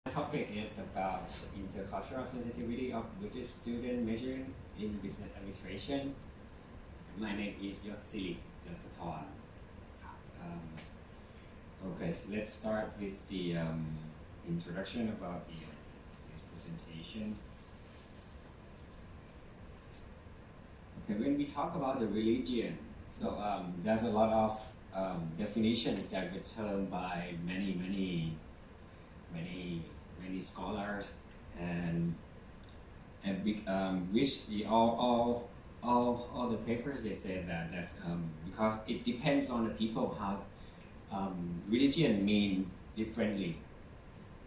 My topic is about intercultural sensitivity of Buddhist student majoring in business administration. My name is Yossiri, Yossatorn. Okay, let's start with the introduction about this presentation. Okay, when we talk about the religion, so there's a lot of definitions that were termed by many scholars, and which all the papers they say that that's because it depends on the people how religion means differently,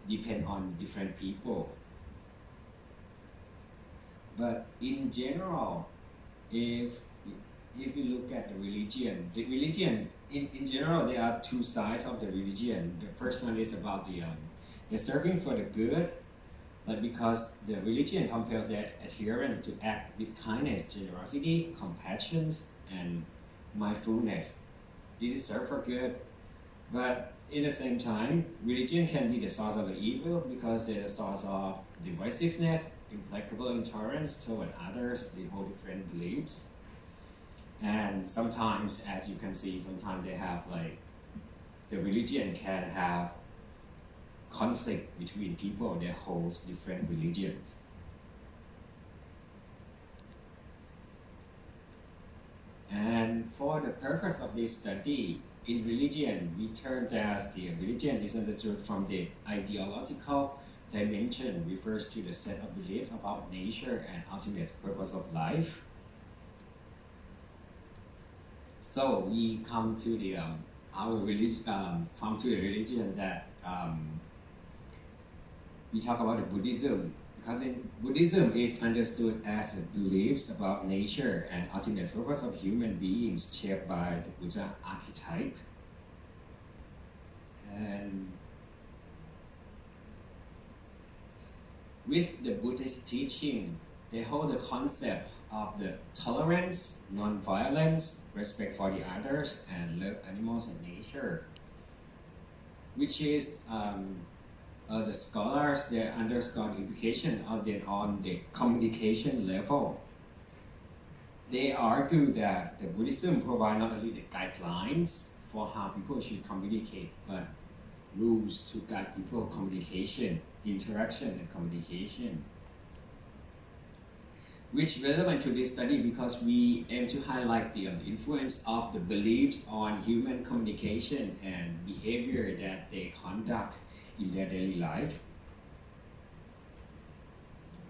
depend on different people. But in general, if you look at the religion in general, there are two sides of the religion. The first one is about they're serving for the good, like because the religion compels their adherents to act with kindness, generosity, compassion, and mindfulness. This is serve for good, but in the same time, religion can be the source of the evil because they're the source of divisiveness, implacable intolerance toward others, they hold different beliefs. And sometimes, as you can see, sometimes they have the religion can have conflict between people that hold different religions. And for the purpose of this study, in religion, we term as the religion is understood from the ideological dimension, refers to the set of beliefs about nature and ultimate purpose of life. So we come to the our religion, come to the religions that we talk about the Buddhism, because in Buddhism is understood as beliefs about nature and ultimate purpose of human beings shaped by the Buddha archetype. And with the Buddhist teaching, they hold the concept of the tolerance, non-violence, respect for the others, and love animals and nature, which is the scholars they underscore the implication of it on the communication level. They argue that the Buddhism provides not only the guidelines for how people should communicate, but rules to guide people communication, interaction and communication, which is relevant to this study because we aim to highlight the influence of the beliefs on human communication and behavior that they conduct in their daily life.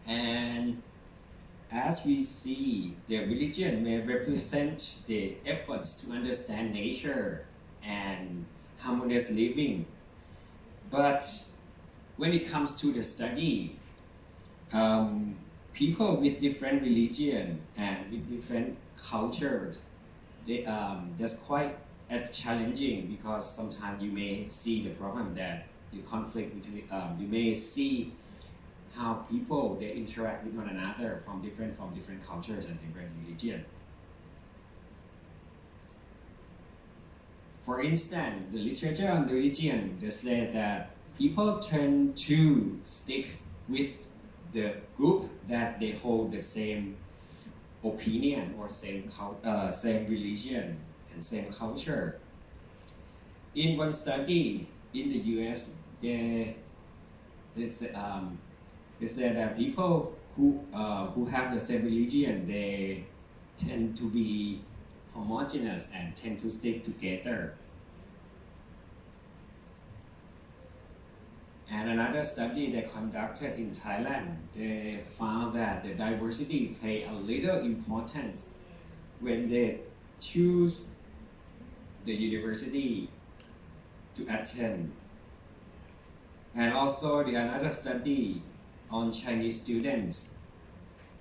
And as we see, the religion may represent the efforts to understand nature and harmonious living. But when it comes to the study, people with different religion and with different cultures, that's quite challenging because sometimes you may see the problem that the conflict between, you may see how people they interact with one another from different cultures and different religion. For instance, the literature on religion they say that people tend to stick with the group that they hold the same opinion or same religion and same culture. In one study in the US, they said that people who have the same religion, they tend to be homogeneous and tend to stick together. And another study they conducted in Thailand, they found that the diversity play a little importance when they choose the university to attend. And also another study on Chinese students'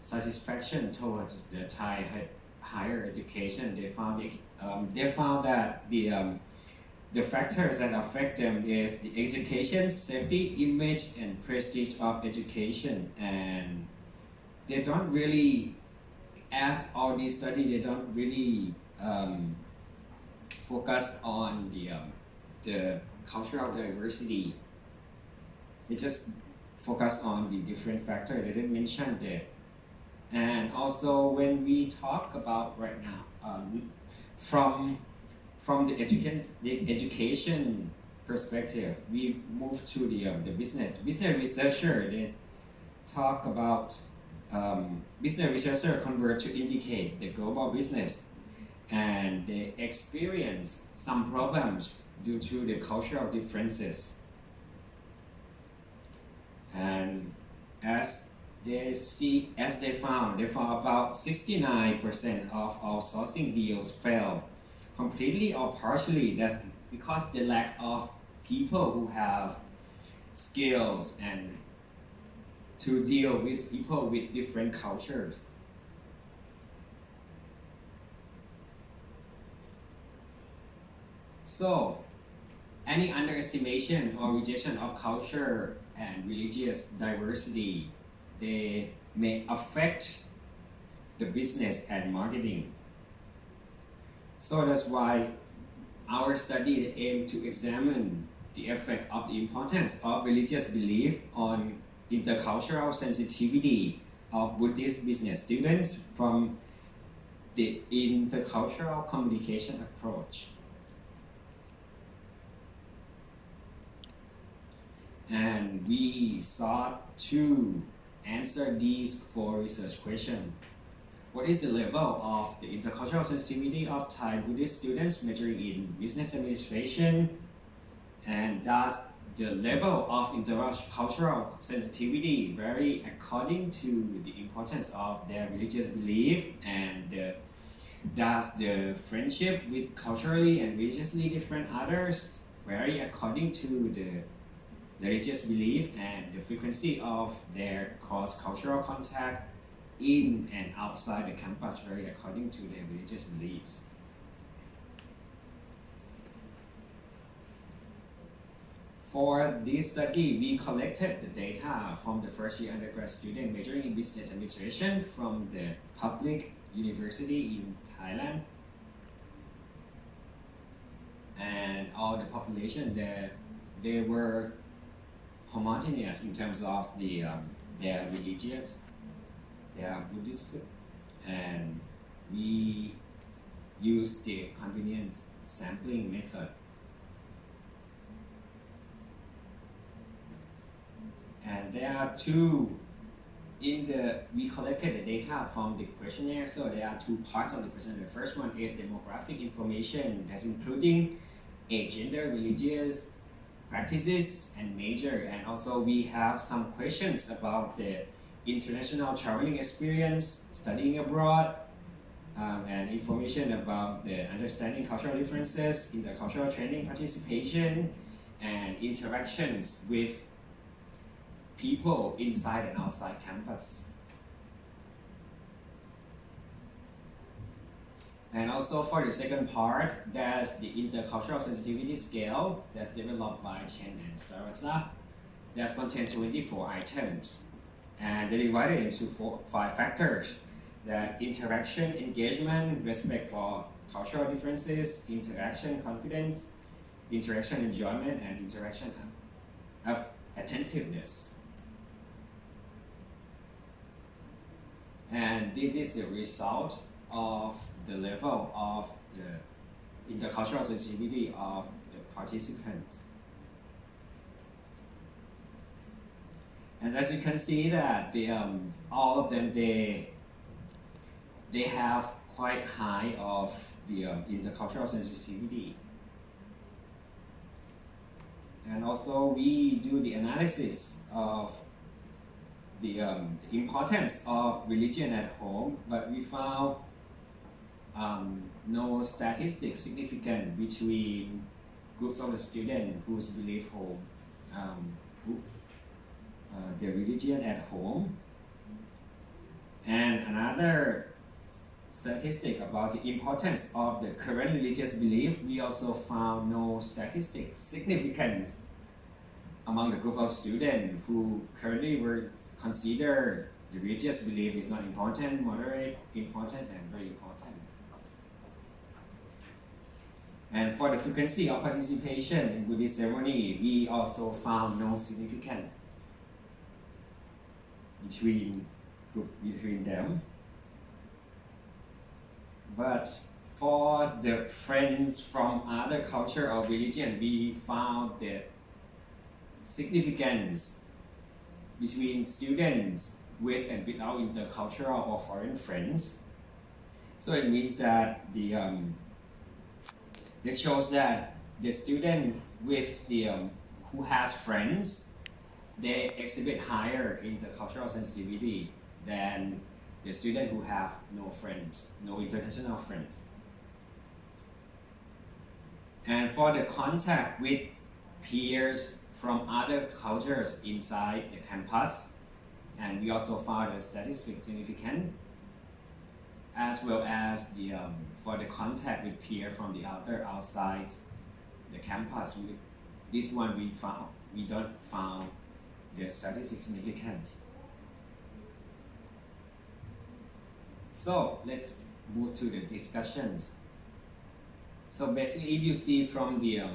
satisfaction towards the Thai higher education, they found that the factors that affect them is the education, safety, image, and prestige of education. And they don't really, at all these studies, they don't really focus on the cultural diversity. It just focus on the different factors. They didn't mention that. And also when we talk about right now, from the education perspective, we move to the business researcher. They talk about business researcher convert to indicate the global business, and they experience some problems due to the cultural differences. And as they found about 69% of outsourcing deals fail completely or partially. That's because the lack of people who have skills and to deal with people with different cultures. So, any underestimation or rejection of culture and religious diversity, they may affect the business and marketing. So that's why our study aims to examine the effect of the importance of religious belief on intercultural sensitivity of Buddhist business students from the intercultural communication approach. And we sought to answer these 4 research questions. What is the level of the intercultural sensitivity of Thai Buddhist students majoring in business administration? And does the level of intercultural sensitivity vary according to the importance of their religious belief? And does the friendship with culturally and religiously different others vary according to the religious belief, and the frequency of their cross-cultural contact in and outside the campus vary according to their religious beliefs? For this study, we collected the data from the first-year undergrad student majoring in business administration from the public university in Thailand. And all the population there, they were homogeneous in terms of their religions, their Buddhist, and we use the convenience sampling method. And there are we collected the data from the questionnaire, so there are 2 parts of the questionnaire. The first one is demographic information, that's including age, gender, religious practices, and major. And also we have some questions about the international traveling experience, studying abroad, and information about the understanding cultural differences, intercultural training participation, and interactions with people inside and outside campus. And also for the second part, there's the intercultural sensitivity scale that's developed by Chen and Starazza. That contains 24 items, and they divided into 5 factors: that interaction, engagement, respect for cultural differences, interaction confidence, interaction enjoyment, and interaction of attentiveness. And this is the result of the level of the intercultural sensitivity of the participants. And as you can see that all of them, they have quite high of the intercultural sensitivity. And also we do the analysis of the importance of religion at home, but we found no statistics significant between groups of the students whose belief home their religion at home. And another statistic about the importance of the current religious belief, we also found no statistics significance among the group of students who currently were considered the religious belief is not important, moderate, important, and very important. And for the frequency of participation in Buddhist ceremony, we also found no significance between them. But for the friends from other culture or religion, we found the significance between students with and without intercultural or foreign friends. So it means that this shows that the student with who has friends, they exhibit higher intercultural sensitivity than the student who have no friends, no international friends. And for the contact with peers from other cultures inside the campus, and we also found a statistic significant, as well as for the contact with peers from the outside the campus. This one we don't found the statistic significance. So let's move to the discussions. So basically, if you see from the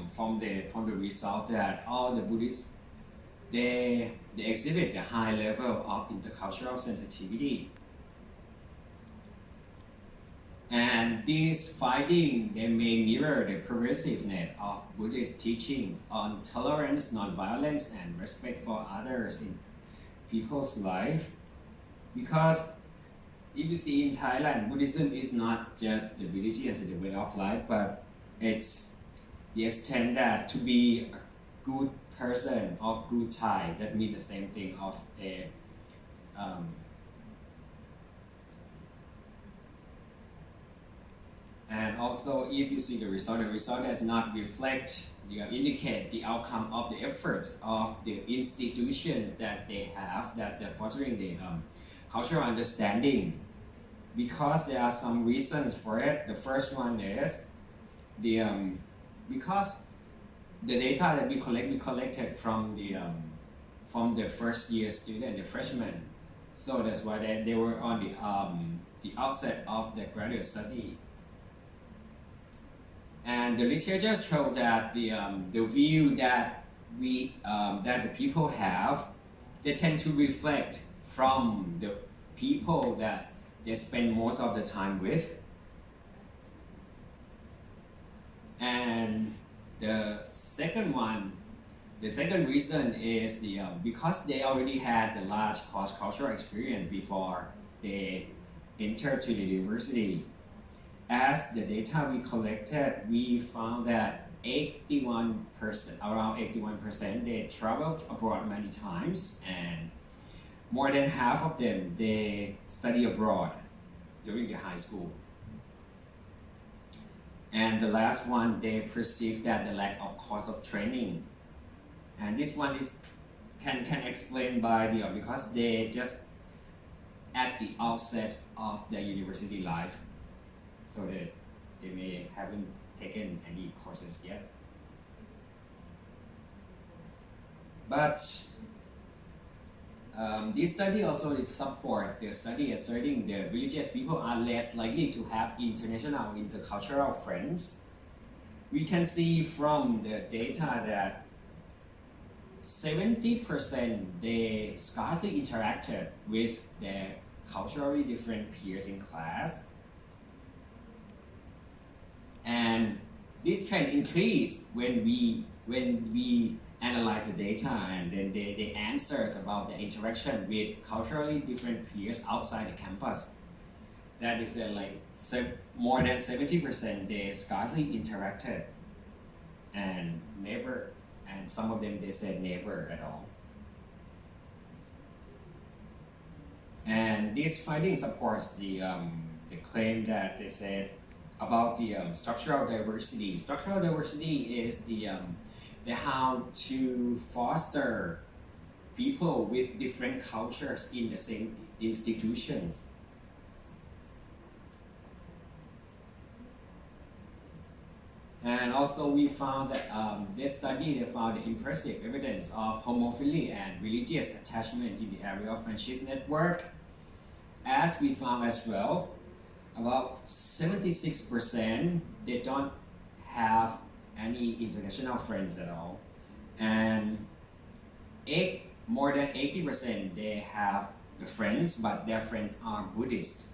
results that all the Buddhists they exhibit a high level of intercultural sensitivity, and these findings they may mirror the pervasiveness of Buddhist teaching on tolerance, nonviolence, and respect for others in people's life. Because if you see in Thailand, Buddhism is not just the religion as a way of life, but it's the extent that to be a good person or good Thai, that means the same thing of a and also if you see the result does not reflect indicate the outcome of the effort of the institutions that they have, that they're fostering the cultural understanding, because there are some reasons for it. The first one is because the data that we collected from the first year student, the freshmen, so that's why they were on the outset of the graduate study. And the literature shows that the view that that the people have, they tend to reflect from the people that they spend most of the time with. And the second reason is because they already had the large cross-cultural experience before they entered to the university. As the data we collected, we found that around 81%, they traveled abroad many times, and more than half of them, they study abroad during the high school. And the last one, they perceive that the lack of course of training. And this one can explain by because they just at the outset of their university life, so that they may haven't taken any courses yet. But this study also support the study asserting the religious people are less likely to have international intercultural friends. We can see from the data that 70% they scarcely interacted with their culturally different peers in class. And this trend increased when we analyze the data, and then they answered about the interaction with culturally different peers outside the campus. That is more than 70% they scarcely interacted, and never, and some of them they said never at all. And this finding supports the claim that they said about the structural diversity. Structural diversity is the how to foster people with different cultures in the same institutions. And also we found that this study, they found impressive evidence of homophily and religious attachment in the area of friendship network. As we found as well, about 76% they don't have any international friends at all, and more than 80% they have friends, but their friends are Buddhist.